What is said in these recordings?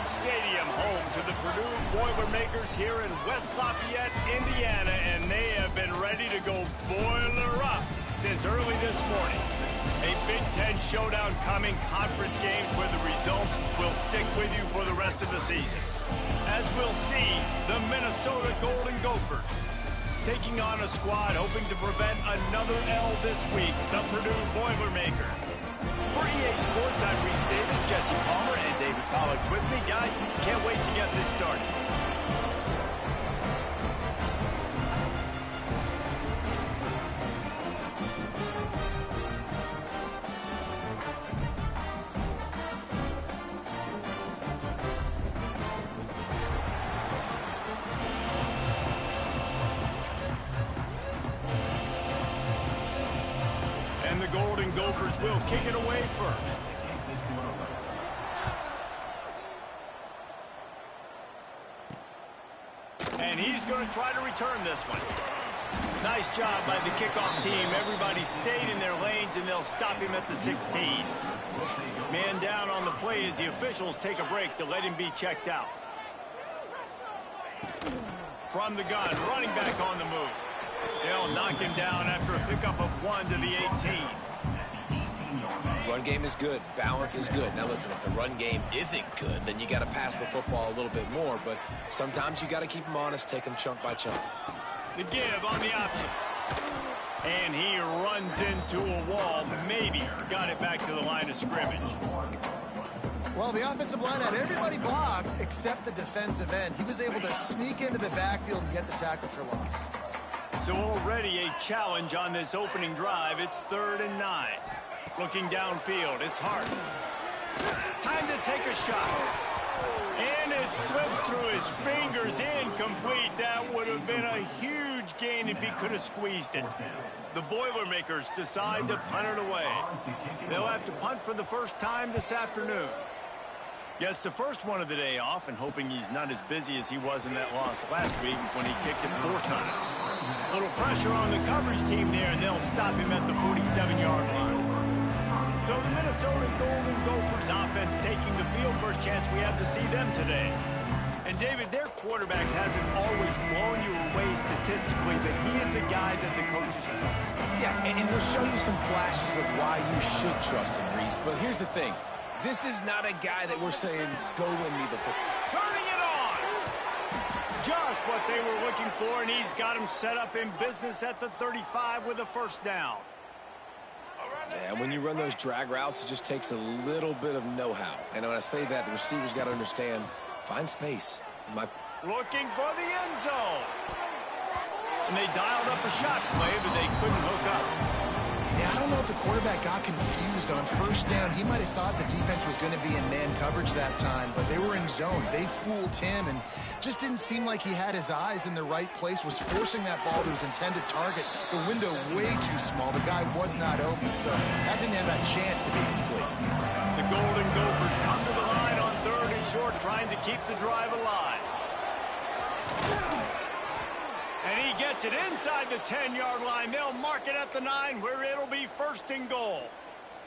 Stadium, home to the Purdue Boilermakers here in West Lafayette, Indiana, and they have been ready to go boiler up since early this morning. A Big Ten showdown coming, conference games where the results will stick with you for the rest of the season. As we'll see, the Minnesota Golden Gophers taking on a squad hoping to prevent another L this week, the Purdue Boilermakers. For EA Sports, I'm Reese Davis, Jesse Palmer, and David Pollack with me. Guys, can't wait to get this started. And the Golden Gophers will kick it away first. And he's going to try to return this one. Nice job by the kickoff team. Everybody stayed in their lanes, and they'll stop him at the 16. Man down on the play as the officials take a break to let him be checked out. From the gun, running back on the move. They'll knock him down after a pickup of 1 to the 18. Run game is good. Balance is good. Now listen, if the run game isn't good, then you got to pass the football a little bit more. But sometimes you got to keep them honest, take them chunk by chunk. The give on the option. And he runs into a wall. Maybe got it back to the line of scrimmage. Well, the offensive line had everybody blocked except the defensive end. He was able to sneak into the backfield and get the tackle for loss. So already a challenge on this opening drive. It's 3rd and 9. Looking downfield, it's hard. Time to take a shot. And it slips through his fingers, incomplete. That would have been a huge gain if he could have squeezed it. The Boilermakers decide to punt it away. They'll have to punt for the first time this afternoon. Gets the first one of the day off, and hoping he's not as busy as he was in that loss last week when he kicked it 4 times. A little pressure on the coverage team there, and they'll stop him at the 47-yard line. So the Minnesota Golden Gophers offense taking the field. First chance we have to see them today. And David, their quarterback hasn't always blown you away statistically, but he is a guy that the coaches trust. Yeah, and he'll show you some flashes of why you should trust him, Reese. But here's the thing. This is not a guy that we're saying, go win me the football. Turning it on! Just what they were looking for, and he's got him set up in business at the 35 with a first down. Yeah, when you run those drag routes, it just takes a little bit of know-how. And when I say that, the receivers got to understand, find space. Looking for the end zone. And they dialed up a shot play, but they couldn't hook up. Yeah, I don't know if the quarterback got confused on first down. He might have thought the defense was going to be in man coverage that time, but they were in zone. They fooled him and just didn't seem like he had his eyes in the right place, was forcing that ball to his intended target. The window way too small. The guy was not open, so that didn't have that chance to be complete. The Golden Gophers come to the line on 3rd and short, trying to keep the drive alive. And he gets it inside the 10-yard line. They'll mark it at the 9, where it'll be 1st and goal.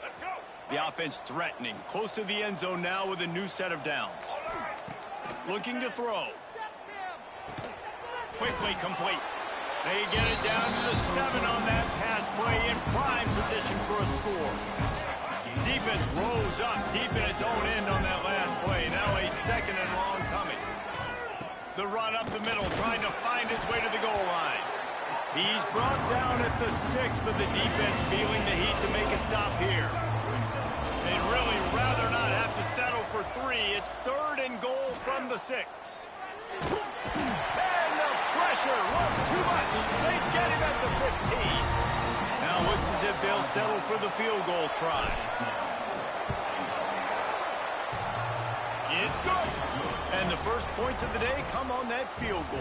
Let's go. The offense threatening, close to the end zone now with a new set of downs. Looking to throw. Quickly complete. They get it down to the 7 on that pass play, in prime position for a score. Defense rose up deep in its own end on that last play. Now a 2nd and long coming. The run up the middle, trying to find its way to the goal line. He's brought down at the 6, but the defense feeling the heat to make a stop here. They'd really rather not have to settle for 3. It's 3rd and goal from the 6. And the pressure was too much. They get him at the 15. Now looks as if they'll settle for the field goal try. It's good. And the first points of the day come on that field goal.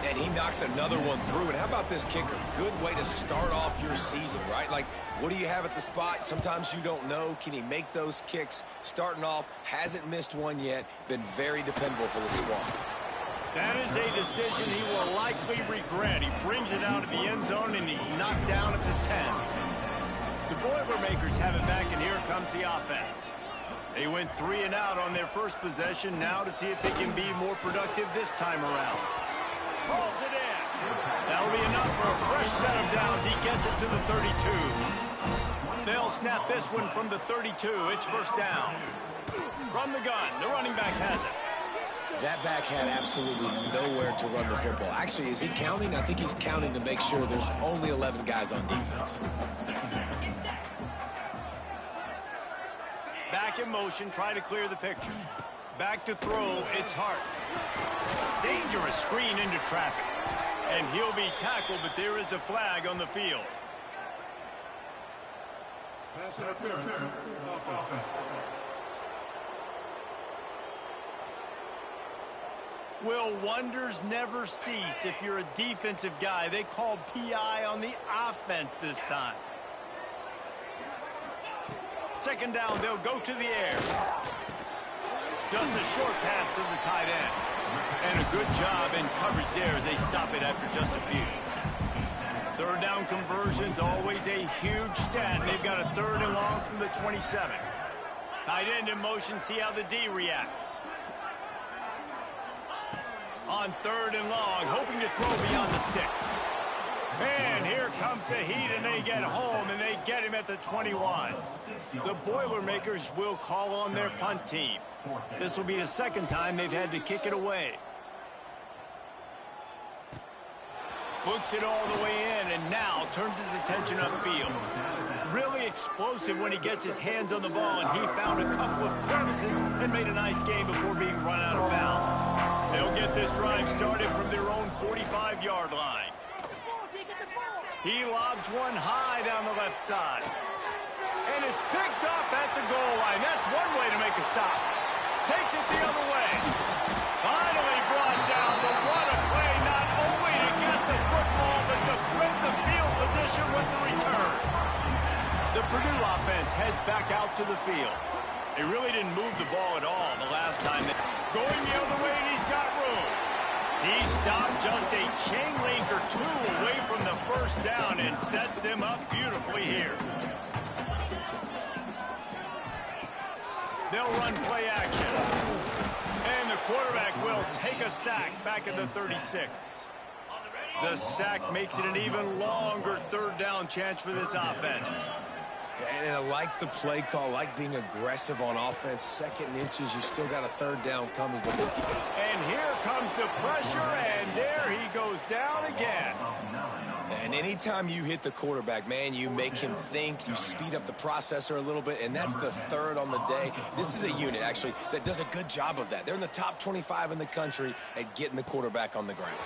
And he knocks another one through. And how about this kicker? Good way to start off your season, right? Like, what do you have at the spot? Sometimes you don't know. Can he make those kicks? Starting off, hasn't missed one yet. Been very dependable for the squad. That is a decision he will likely regret. He brings it out of the end zone, and he's knocked down at the 10. The Boilermakers have it back, and here comes the offense. They went 3 and out on their first possession. Now to see if they can be more productive this time around. Pulls it in. That'll be enough for a fresh set of downs. He gets it to the 32. They'll snap this one from the 32. It's first down. From the gun, the running back has it. That back had absolutely nowhere to run the football. Actually, is he counting? I think he's counting to make sure there's only 11 guys on defense. Back in motion, try to clear the picture. Back to throw, it's Hart. Dangerous screen into traffic. And he'll be tackled, but there is a flag on the field. Pass interference. Offense. Will wonders never cease if you're a defensive guy? They called PI on the offense this time. Second down, they'll go to the air. Just a short pass to the tight end. And a good job in coverage there as they stop it after just a few. Third down conversion's always a huge stat. They've got a 3rd and long from the 27. Tight end in motion, see how the D reacts. On 3rd and long, hoping to throw beyond the sticks. And here comes the heat, and they get home, and they get him at the 21. The Boilermakers will call on their punt team. This will be the 2nd time they've had to kick it away. Books it all the way in, and now turns his attention upfield. Really explosive when he gets his hands on the ball, and he found a couple of crevices and made a nice game before being run out of bounds. They'll get this drive started from their own 45-yard line. He lobs one high down the left side. And it's picked off at the goal line. That's one way to make a stop. Takes it the other way. Finally brought down, but what a play, not only to get the football, but to thread the field position with the return. The Purdue offense heads back out to the field. They really didn't move the ball at all the last time. Going the other way, and he's got room. He stopped just a chain link or 2 away from the first down and sets them up beautifully here. They'll run play action. And the quarterback will take a sack back at the 36. The sack makes it an even longer 3rd down chance for this offense. And I like the play call, like being aggressive on offense. 2nd and inches, you still got a 3rd down coming. And here comes the pressure, and there he goes down again. And anytime you hit the quarterback, man, you make him think, you speed up the processor a little bit, and that's the 3rd on the day. This is a unit, actually, that does a good job of that. They're in the top 25 in the country at getting the quarterback on the ground.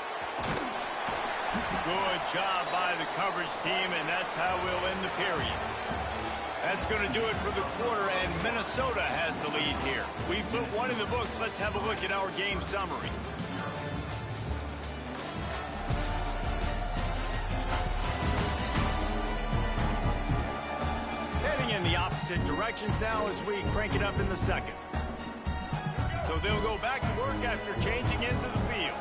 Good job by the coverage team, and that's how we'll end the period. That's going to do it for the quarter, and Minnesota has the lead here. We put one in the books. Let's have a look at our game summary. Heading in the opposite directions now as we crank it up in the 2nd. So they'll go back to work after changing into the field.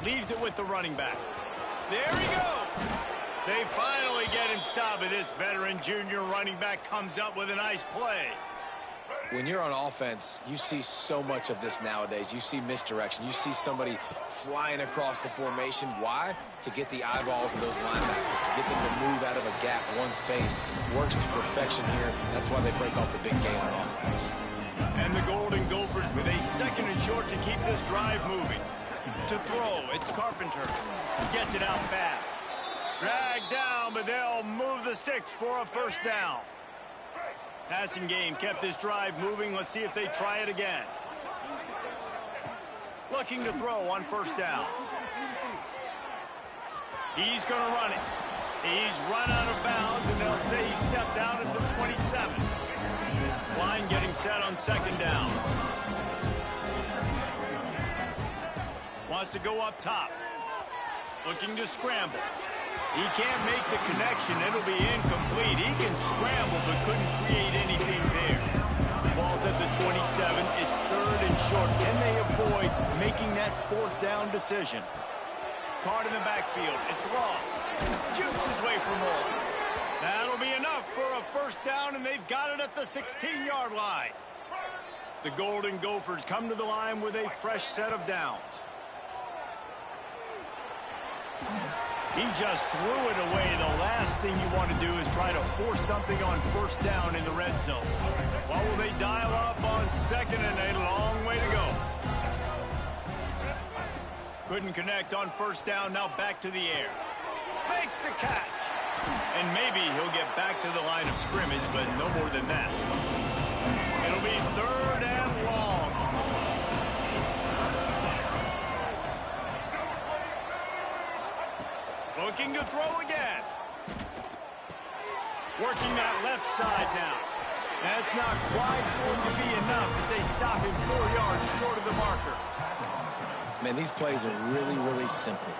Leaves it with the running back. There he goes. They finally get him stopped, and this veteran junior running back comes up with a nice play. When you're on offense, you see so much of this nowadays. You see misdirection. You see somebody flying across the formation. Why? To get the eyeballs of those linebackers, to get them to move out of a gap, one space. Works to perfection here. That's why they break off the big game on offense. And the Golden Gophers with a 2nd and short to keep this drive moving. To throw, it's Carpenter. Gets it out fast. Dragged down, but they'll move the sticks for a 1st down. Passing game kept this drive moving. Let's see if they try it again. Looking to throw on 1st down. He's going to run it. He's run out of bounds, and they'll say he stepped out at the 27. Line getting set on 2nd down. Wants to go up top. Looking to scramble. He can't make the connection. It'll be incomplete. He can scramble, but couldn't create anything there. Ball's at the 27. It's 3rd and short. Can they avoid making that 4th down decision? Card in the backfield. It's long. Jukes his way for more. That'll be enough for a first down, and they've got it at the 16-yard line. The Golden Gophers come to the line with a fresh set of downs. He just threw it away. The last thing you want to do is try to force something on first down in the red zone. What will they dial up on second and a long way to go? Couldn't connect on first down. Now back to the air. Makes the catch. And maybe he'll get back to the line of scrimmage, but no more than that. It'll be third and long. Looking to throw again. Working that left side now. That's not quite going to be enough as they stop him 4 yards short of the marker. Man, these plays are really, really simple.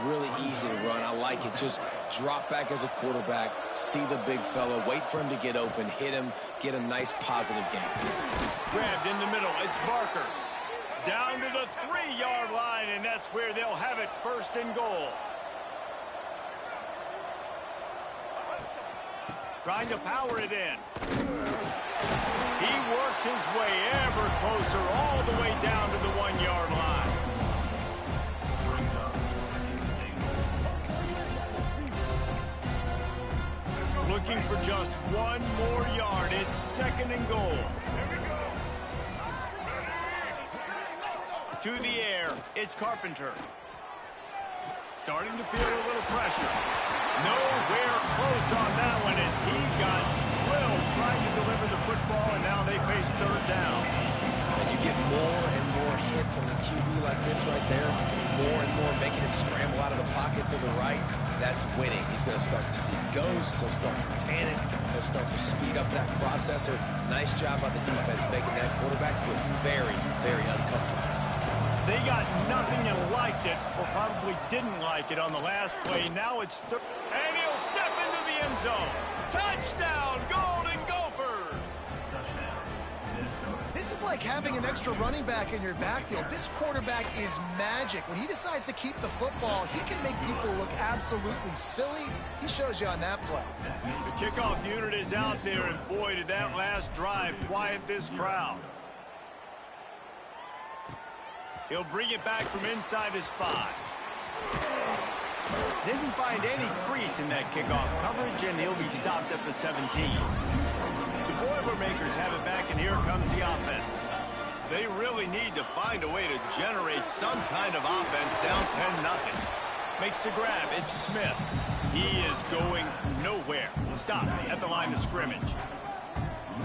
Really easy to run. I like it. Just drop back as a quarterback, see the big fella, wait for him to get open, hit him, get a nice positive gain. Grabbed in the middle. It's Barker. Down to the 3-yard line, and that's where they'll have it, first and goal. Trying to power it in. He works his way ever closer, all the way down to the 1-yard line. Looking for just one more yard. It's second and goal. To the air, it's Carpenter. Starting to feel a little pressure. Nowhere close on that one as he got drilled trying to deliver the football, and now they face third down. And you get more and more hits on the QB like this right there, more and more making him scramble out of the pocket to the right. That's winning. He's going to start to see ghosts. He'll start to panic. He'll start to speed up that processor. Nice job by the defense making that quarterback feel very, very uncomfortable. They got nothing and liked it, or probably didn't like it on the last play. Now it's and he'll step into the end zone. Touchdown, Golden Gophers! This is like having an extra running back in your backfield. This quarterback is magic. When he decides to keep the football, he can make people look absolutely silly. He shows you on that play. The kickoff unit is out there, and boy, did that last drive quiet this crowd. He'll bring it back from inside his 5. Didn't find any crease in that kickoff coverage, and he'll be stopped at the 17. The Boilermakers have it back, and here comes the offense. They really need to find a way to generate some kind of offense down 10-0. Makes the grab. It's Smith. He is going nowhere. Stopped at the line of scrimmage.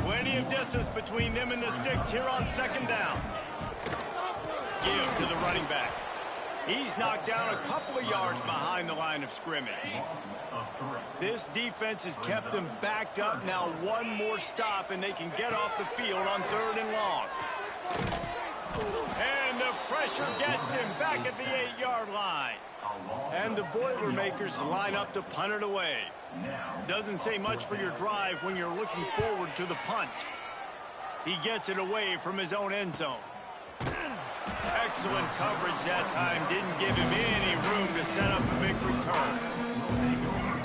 Plenty of distance between them and the sticks here on second down. Give to the running back. He's knocked down a couple of yards behind the line of scrimmage. This defense has kept them backed up. Now one more stop, and they can get off the field on third and long. And the pressure gets him back at the 8-yard line. And the Boilermakers line up to punt it away. Doesn't say much for your drive when you're looking forward to the punt. He gets it away from his own end zone. Excellent coverage that time. Didn't give him any room to set up a big return.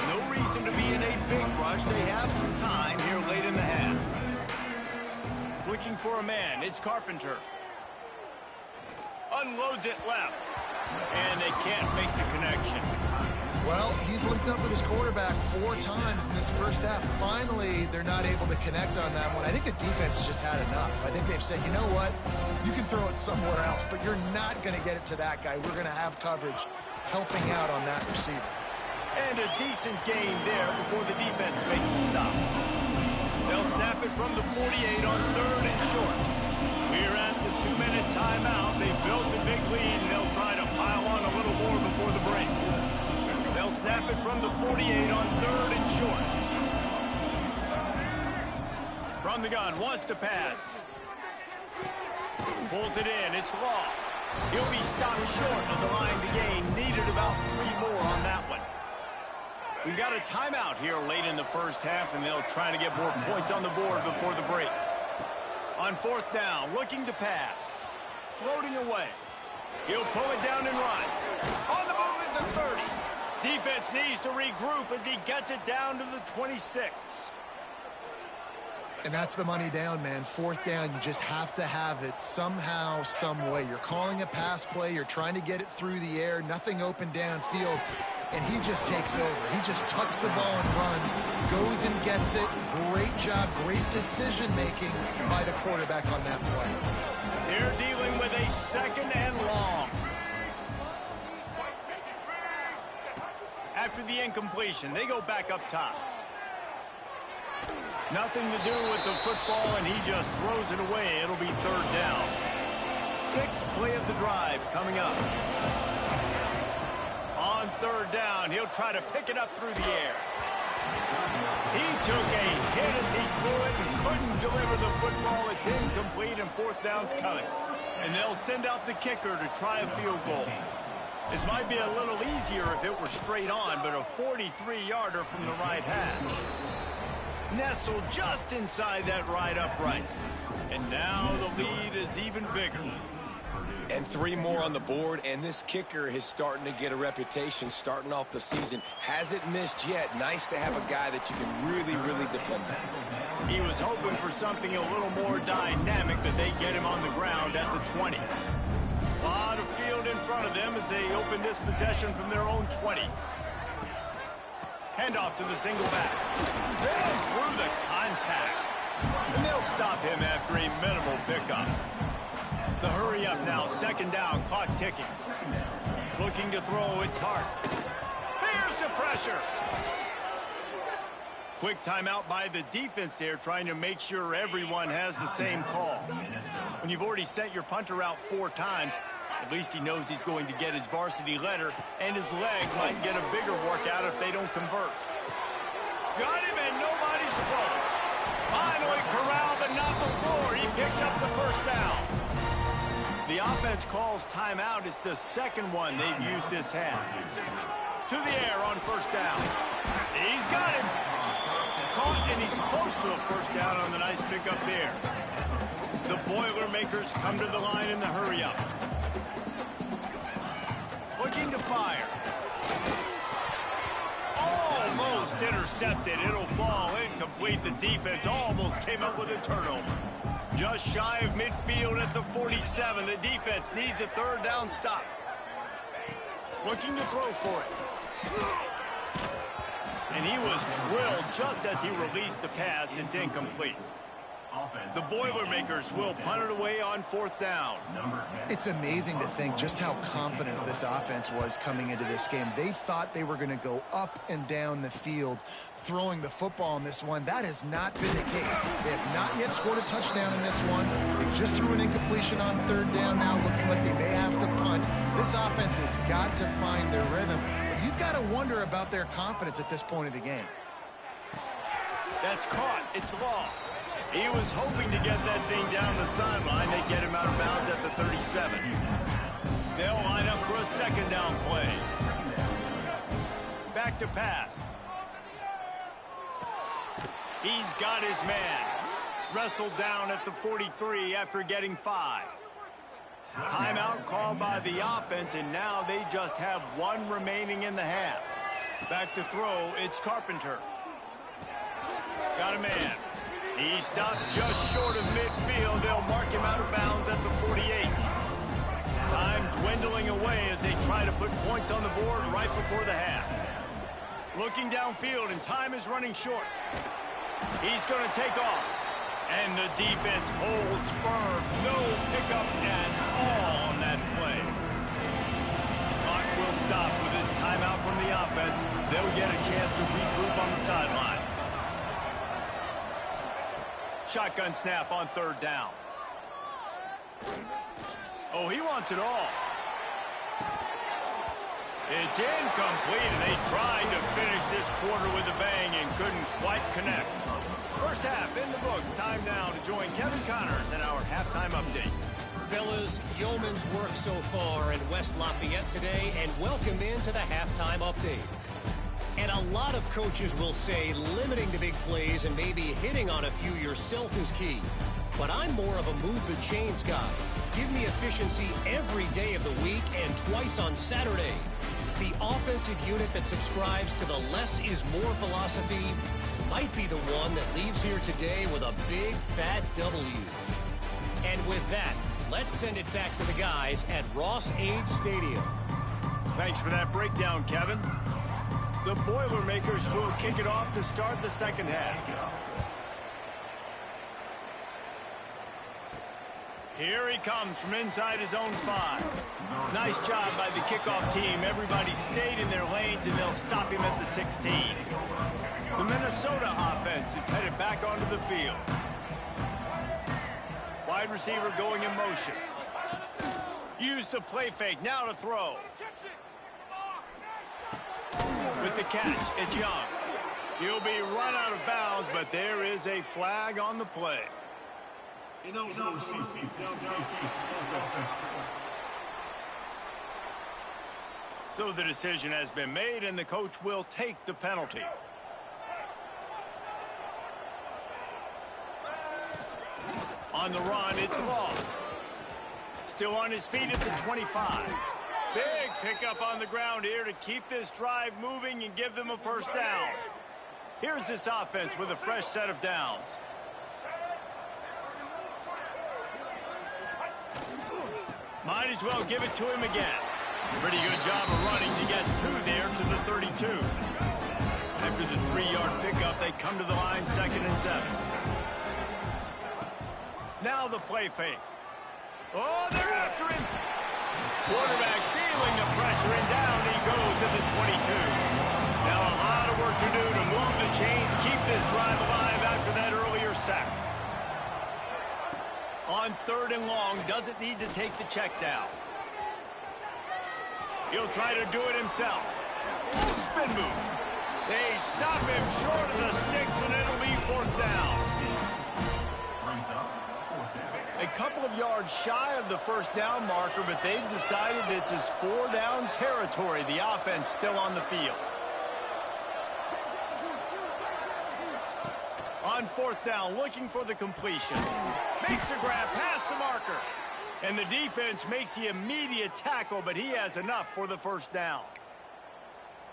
No reason to be in a big rush. They have some time here late in the half. Looking for a man. It's Carpenter. Unloads it left. And they can't make the connection. Well, he's linked up with his quarterback 4 times in this first half. Finally, they're not able to connect on that one. I think the defense has just had enough. I think they've said, you know what? You can throw it somewhere else, but you're not going to get it to that guy. We're going to have coverage helping out on that receiver. And a decent gain there before the defense makes a stop. They'll snap it from the 48 on third and short. We're at the 2-minute timeout. They've built a big lead, and they'll try to pile on a little more before the break. They'll snap it from the 48 on third and short. From the gun, wants to pass. Pulls it in, it's Law. He'll be stopped short of the line to gain. Needed about 3 more on that one. We've got a timeout here late in the first half, and they'll try to get more points on the board before the break. On fourth down, looking to pass. Floating away. He'll pull it down and run. On the move at the 30. Defense needs to regroup as he gets it down to the 26. And that's the money down, man. Fourth down, you just have to have it somehow, some way. You're calling a pass play. You're trying to get it through the air. Nothing open downfield. And he just takes over. He just tucks the ball and runs, goes and gets it. Great job, great decision-making by the quarterback on that play. They're dealing with a 2nd and long. After the incompletion, they go back up top. Nothing to do with the football, and he just throws it away. It'll be 3rd down. 6th play of the drive coming up. On 3rd down, he'll try to pick it up through the air. He took a hit as he threw it and couldn't deliver the football. It's incomplete, and 4th down's coming. And they'll send out the kicker to try a field goal. This might be a little easier if it were straight on, but a 43-yarder from the right hash. Nestled just inside that right upright. And now the lead is even bigger. And 3 more on the board, and this kicker is starting to get a reputation starting off the season. Hasn't missed yet. Nice to have a guy that you can really, really depend on. He was hoping for something a little more dynamic, that they get him on the ground at the 20. A lot of field in front of them as they open this possession from their own 20. Handoff to the single back. Then through the contact. And they'll stop him after a minimal pickup. The hurry up now. 2nd down. Clock ticking. Looking to throw. It's Hart. There's the pressure. Quick timeout by the defense there, trying to make sure everyone has the same call. When you've already sent your punter out 4 times, at least he knows he's going to get his varsity letter, and his leg might get a bigger workout if they don't convert. Got him, and nobody's close. Finally corralled, but not before. He picks up the 1st down. The offense calls timeout. It's the 2nd one they've used this half. To the air on 1st down. He's got him. Caught, and he's close to a 1st down on the nice pickup there. The Boilermakers come to the line in the hurry-up. Looking to fire. Almost intercepted. It'll fall incomplete. The defense almost came up with a turnover. Just shy of midfield at the 47. The defense needs a 3rd down stop. Looking to throw for it. And he was drilled just as he released the pass. It's incomplete. The Boilermakers will punt it away on 4th down. It's amazing to think just how confident this offense was coming into this game. They thought they were going to go up and down the field throwing the football in this one. That has not been the case. They have not yet scored a touchdown in this one. They just threw an incompletion on 3rd down now, looking like they may have to punt. This offense has got to find their rhythm. But you've got to wonder about their confidence at this point of the game. That's caught. It's long. He was hoping to get that thing down the sideline. They get him out of bounds at the 37. They'll line up for a 2nd down play. Back to pass. He's got his man. Wrestled down at the 43 after getting 5. Timeout called by the offense, and now they just have 1 remaining in the half. Back to throw, it's Carpenter. Got a man. He stopped just short of midfield. They'll mark him out of bounds at the 48. Time dwindling away as they try to put points on the board right before the half. Looking downfield, and time is running short. He's going to take off. And the defense holds firm. No pickup at all on that play. Clock will stop with this timeout from the offense. They'll get a chance to regroup on the sideline. Shotgun snap on 3rd down. Oh, he wants it all. It's incomplete, and they tried to finish this quarter with a bang and couldn't quite connect. First half in the books. Time now to join Kevin Connors in our halftime update. Fellas, yeoman's work so far in West Lafayette today, and welcome into the halftime update. And a lot of coaches will say limiting the big plays and maybe hitting on a few yourself is key. But I'm more of a move the chains guy. Give me efficiency every day of the week and twice on Saturday. the offensive unit that subscribes to the less is more philosophy might be the one that leaves here today with a big, fat W. And with that, let's send it back to the guys at Ross-Ade Stadium. Thanks for that breakdown, Kevin. The Boilermakers will kick it off to start the second half. Here he comes from inside his own 5. Nice job by the kickoff team. Everybody stayed in their lanes, and they'll stop him at the 16. The Minnesota offense is headed back onto the field. Wide receiver going in motion. Use the play fake. Now to throw. With the catch, it's Young. He'll be run out of bounds, but there is a flag on the play. So the decision has been made, and the coach will take the penalty. On the run, it's Long. Still on his feet at the 25. Big pickup on the ground here to keep this drive moving and give them a first down. Here's this offense with a fresh set of downs. Might as well give it to him again. Pretty good job of running to get 2 there to the 32. After the 3-yard pickup, they come to the line, 2nd and 7. Now the play fake. Oh, they're after him. Quarterback feeling the pressure, and down he goes at the 22. Now a lot of work to do to move the chains, keep this drive alive after that earlier sack. On 3rd and long, doesn't need to take the check down. He'll try to do it himself. Spin move. They stop him short of the sticks, and it'll be 4th down. A couple of yards shy of the first down marker, but they've decided this is 4-down territory. The offense still on the field. On 4th down, looking for the completion. Makes a grab past the marker. And the defense makes the immediate tackle, but he has enough for the first down.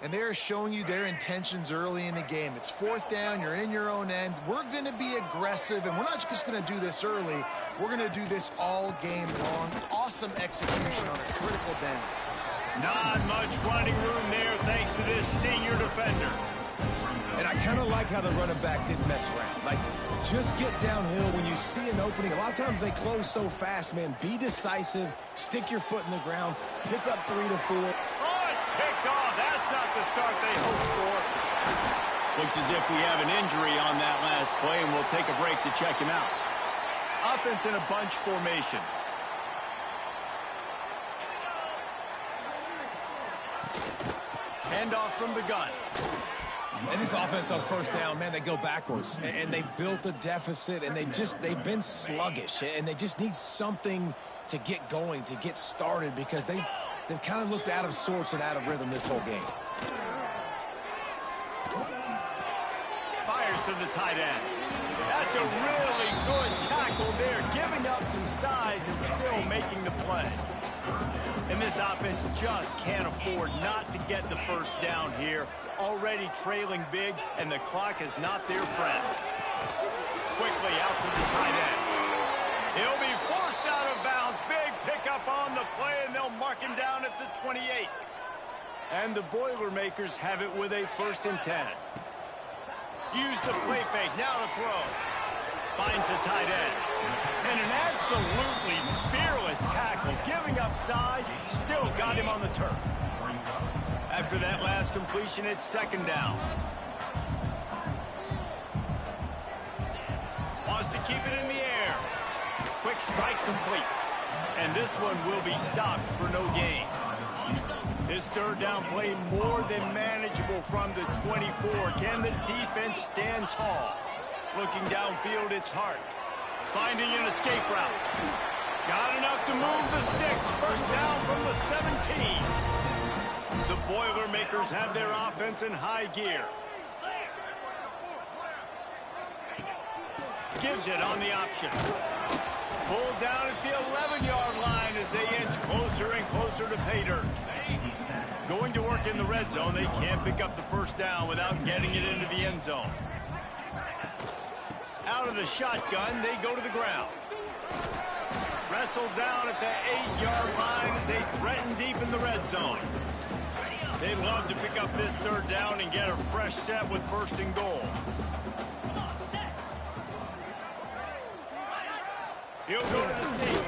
And they're showing you their intentions early in the game. It's 4th down. You're in your own end. We're going to be aggressive, and we're not just going to do this early. We're going to do this all game long. Awesome execution on a critical down. Not much running room there thanks to this senior defender. And I kind of like how the running back didn't mess around. Like, just get downhill when you see an opening. A lot of times they close so fast, man. Be decisive. Stick your foot in the ground. Pick up 3 to 4. Oh, it's picked off. That's not the start they hoped for. Looks as if we have an injury on that last play, and we'll take a break to check him out. Offense in a bunch formation. Handoff from the gun. And this offense on 1st down, man, they go backwards. And they built a deficit, and they've been sluggish. And they just need something to get going, to get started, because they've kind of looked out of sorts and out of rhythm this whole game. Fires to the tight end. That's a really good tackle there, giving up some size and still making the play. And this offense just can't afford not to get the first down here. Already trailing big, and the clock is not their friend. Quickly out to the tight end. He'll be forced out of bounds. Big pickup on the play, and they'll mark him down at the 28. And the Boilermakers have it with a 1st and 10. Use the play fake. Now to throw. Finds the tight end. And an absolutely fearless tackle. Giving up size. Still got him on the turf. After that last completion, it's 2nd down. Wants to keep it in the air. Quick strike complete. And this one will be stopped for no gain. This 3rd down play more than manageable from the 24. Can the defense stand tall? Looking downfield, it's Hart. Finding an escape route. Got enough to move the sticks. 1st down from the 17. The Boilermakers have their offense in high gear. Gives it on the option. Pulled down at the 11-yard line as they inch closer and closer to pay dirt. Going to work in the red zone, they can't pick up the first down without getting it into the end zone. Out of the shotgun, they go to the ground. Wrestled down at the 8-yard line as they threaten deep in the red zone. They'd love to pick up this third down and get a fresh set with first and goal. He'll go to the sneak.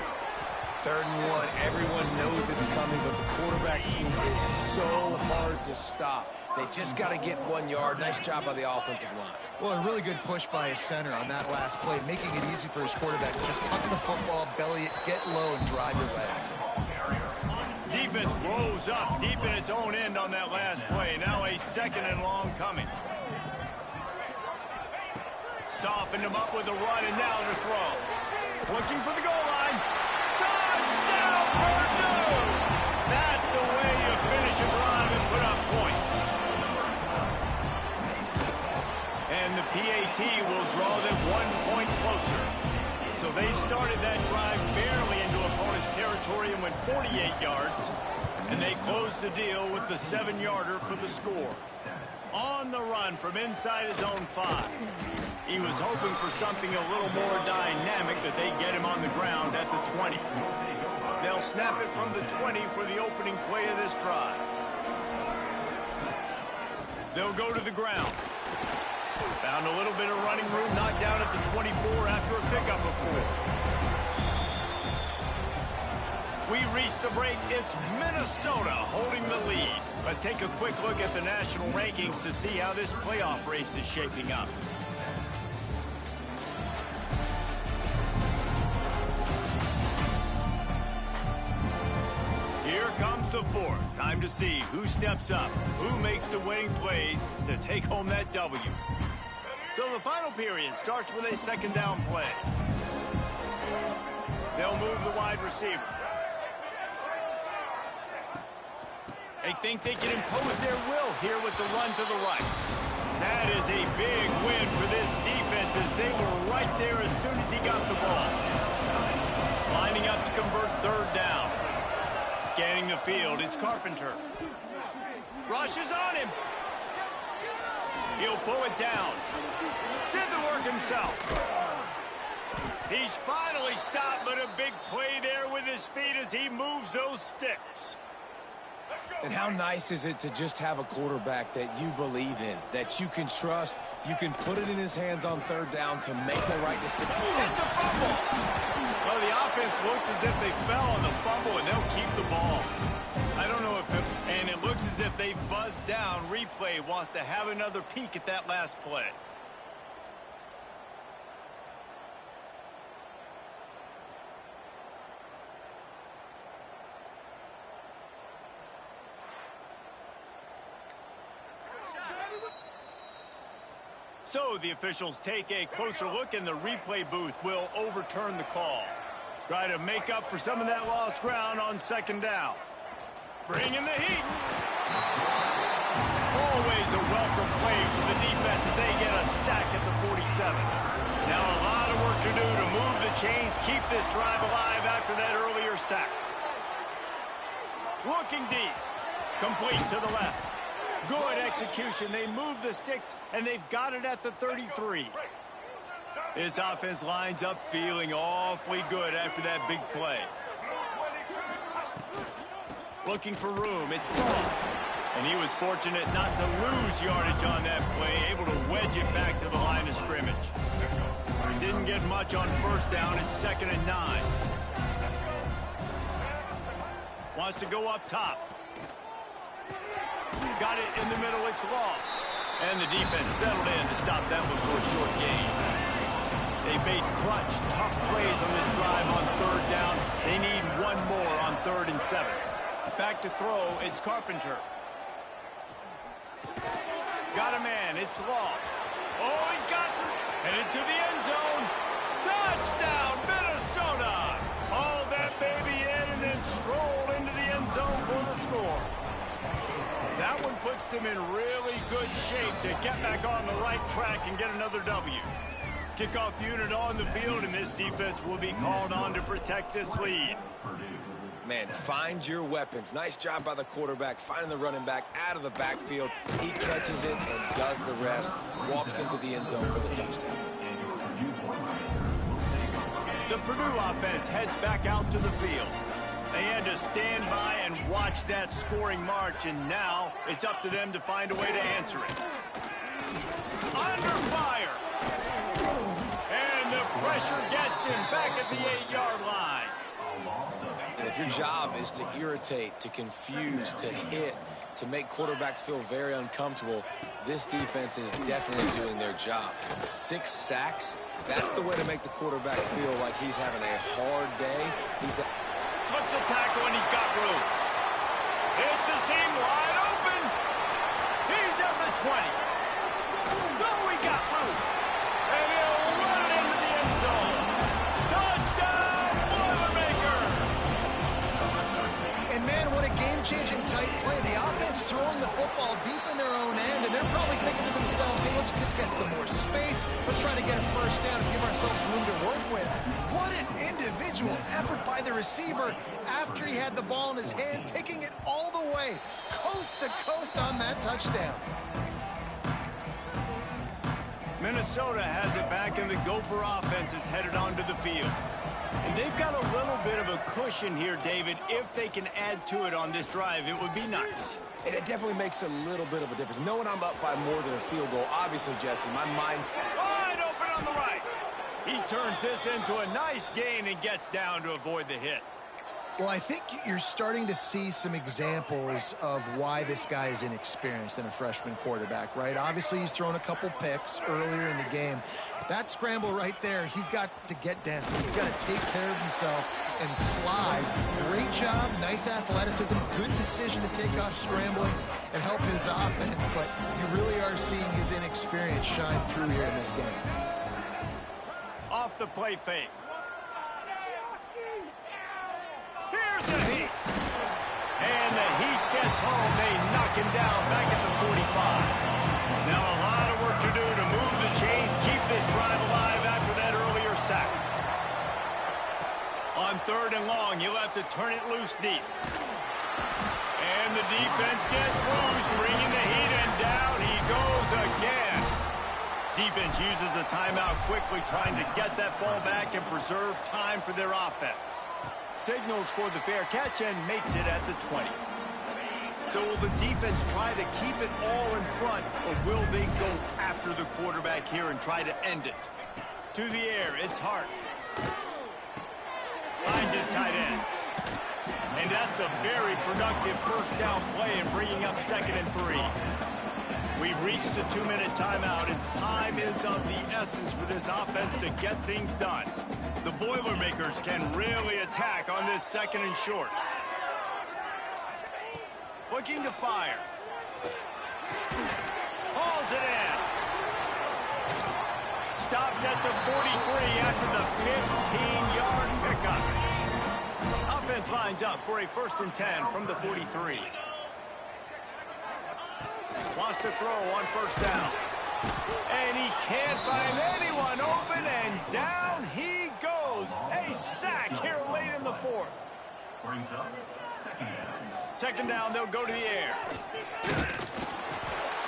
3rd and 1. Everyone knows it's coming, but the quarterback sneak is so hard to stop. They just got to get 1 yard. Nice job by the offensive line. Well, a really good push by his center on that last play, making it easy for his quarterback to just tuck the football, belly it, get low, and drive your legs. Defense rose up deep in its own end on that last play. Now a 2nd and long coming. Softened him up with a run, and now to throw. Looking for the goal line. Touchdown, Purdue! That's the way you finish a drive and put up points. And the PAT will draw them 1 point closer. So they started that drive barely into opponent's territory and went 48 yards. And they closed the deal with the 7-yarder for the score. On the run from inside his own 5. He was hoping for something a little more dynamic, that they get him on the ground at the 20. They'll snap it from the 20 for the opening play of this drive. They'll go to the ground. Found a little bit of running room, knocked down at the 24 after a pickup of 4. We reach the break. It's Minnesota holding the lead. Let's take a quick look at the national rankings to see how this playoff race is shaping up. Here comes the 4th. Time to see who steps up, who makes the winning plays to take home that W. So the final period starts with a 2nd down play. They'll move the wide receiver. They think they can impose their will here with the run to the right. That is a big win for this defense, as they were right there as soon as he got the ball. Lining up to convert 3rd down. Scanning the field, it's Carpenter. Rushes on him. He'll pull it down. Did the work himself. He's finally stopped, but a big play there with his feet as he moves those sticks. And how nice is it to just have a quarterback that you believe in, that you can trust, you can put it in his hands on 3rd down to make the right decision. It's a fumble. Well, the offense looks as if they fell on the fumble, and they'll keep the ball. I don't know if and it looks as if they buzzed down. Replay wants to have another peek at that last play. So the officials take a closer look, and the replay booth will overturn the call. Try to make up for some of that lost ground on 2nd down. Bring in the heat. Always a welcome play for the defense as they get a sack at the 47. Now a lot of work to do to move the chains, keep this drive alive after that earlier sack. Looking deep. Complete to the left. Good execution. They move the sticks, and they've got it at the 33. This offense lines up feeling awfully good after that big play. Looking for room. It's Ball. And he was fortunate not to lose yardage on that play, able to wedge it back to the line of scrimmage. Didn't get much on 1st down. It's 2nd and 9. Wants to go up top. Got it in the middle, it's long. And the defense settled in to stop that one for a short gain. They made clutch, tough plays on this drive on 3rd down. They need 1 more on 3rd and 7. Back to throw, it's Carpenter. Got a man, it's long. Oh, he's got some. Headed to the end zone. Touchdown, Minnesota! Hauled that baby in and then strolled into the end zone for the score. That one puts them in really good shape to get back on the right track and get another W. Kickoff unit on the field, and this defense will be called on to protect this lead. Man, find your weapons. Nice job by the quarterback, finding the running back out of the backfield. He catches it and does the rest. Walks into the end zone for the touchdown. The Purdue offense heads back out to the field. They had to stand by and watch that scoring march, and now it's up to them to find a way to answer it. Under fire. And the pressure gets him back at the 8-yard line. And if your job is to irritate, to confuse, to hit, to make quarterbacks feel very uncomfortable, this defense is definitely doing their job. 6 sacks, that's the way to make the quarterback feel like he's having a hard day. Flips a tackle and he's got room. It's a seam wide open. He's at the 20. No, he got loose. And he'll run it into the end zone. Touchdown, Boilermaker! And man, what a game-changing tight play. The offense throwing the football deep in their own end, and they're probably thinking to themselves, hey, let's just get some more space. Let's try to get a first down and give ourselves room to work with. What an individual effort by the receiver after he had the ball in his hand, taking it all the way, coast to coast on that touchdown. Minnesota has it back, and the Gopher offense is headed onto the field. And they've got a little bit of a cushion here, David. If they can add to it on this drive, it would be nice. And it definitely makes a little bit of a difference. Knowing I'm up by more than a field goal, obviously, Jesse, my mind's wide open on the right. He turns this into a nice gain and gets down to avoid the hit. Well, I think you're starting to see some examples of why this guy is inexperienced in a freshman quarterback, right? Obviously, he's thrown a couple picks earlier in the game. That scramble right there, he's got to get down. He's got to take care of himself and slide. Great job, nice athleticism, good decision to take off scrambling and help his offense, but you really are seeing his inexperience shine through here in this game. Off the play fake. Here's the heat. And the heat gets home. They knock him down back at the 45. Now a lot of work to do to move the chains, keep this drive alive after that earlier sack. On 3rd and long, he'll have to turn it loose deep. And the defense gets loose, bringing the heat, and down he goes again. Defense uses a timeout quickly, trying to get that ball back and preserve time for their offense. Signals for the fair catch and makes it at the 20. So will the defense try to keep it all in front, or will they go after the quarterback here and try to end it? To the air, it's Hart. Finds his tight end. And that's a very productive first down play in bringing up 2nd and 3. We've reached the 2-minute timeout, and time is of the essence for this offense to get things done. The Boilermakers can really attack on this 2nd and short. Looking to fire. Hauls it in. Stopped at the 43 after the 15-yard pickup. Offense lines up for a 1st and 10 from the 43. Wants to throw on 1st down. And he can't find anyone open, and down he goes. A sack here late in the 4th. 2nd down, they'll go to the air.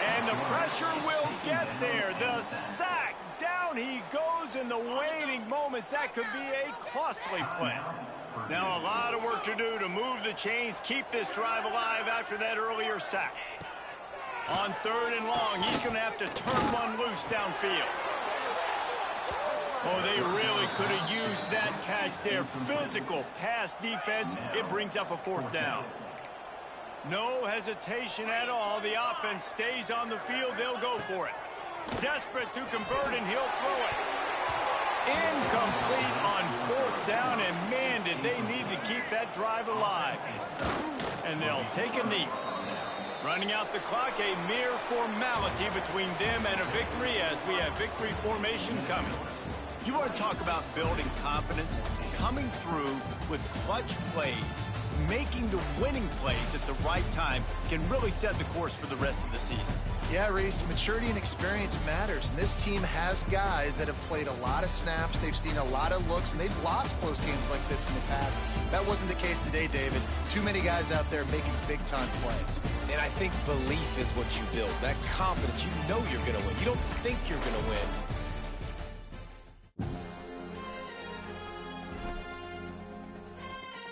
And the pressure will get there. The sack, down he goes in the waning moments. That could be a costly play. Now a lot of work to do to move the chains, keep this drive alive after that earlier sack. On 3rd and long, he's going to have to turn one loose downfield. Oh, they really could have used that catch there. Physical pass defense. It brings up a 4th down. No hesitation at all. The offense stays on the field. They'll go for it. Desperate to convert, and he'll throw it. Incomplete on 4th down, and man, did they need to keep that drive alive. And they'll take a knee. Running out the clock, a mere formality between them and a victory as we have victory formation coming. You want to talk about building confidence? Coming through with clutch plays, making the winning plays at the right time can really set the course for the rest of the season. Yeah, Reese, maturity and experience matters, and this team has guys that have played a lot of snaps, they've seen a lot of looks, and they've lost close games like this in the past. That wasn't the case today, David. Too many guys out there making big-time plays. And I think belief is what you build, that confidence. You know you're going to win. You don't think you're going to win.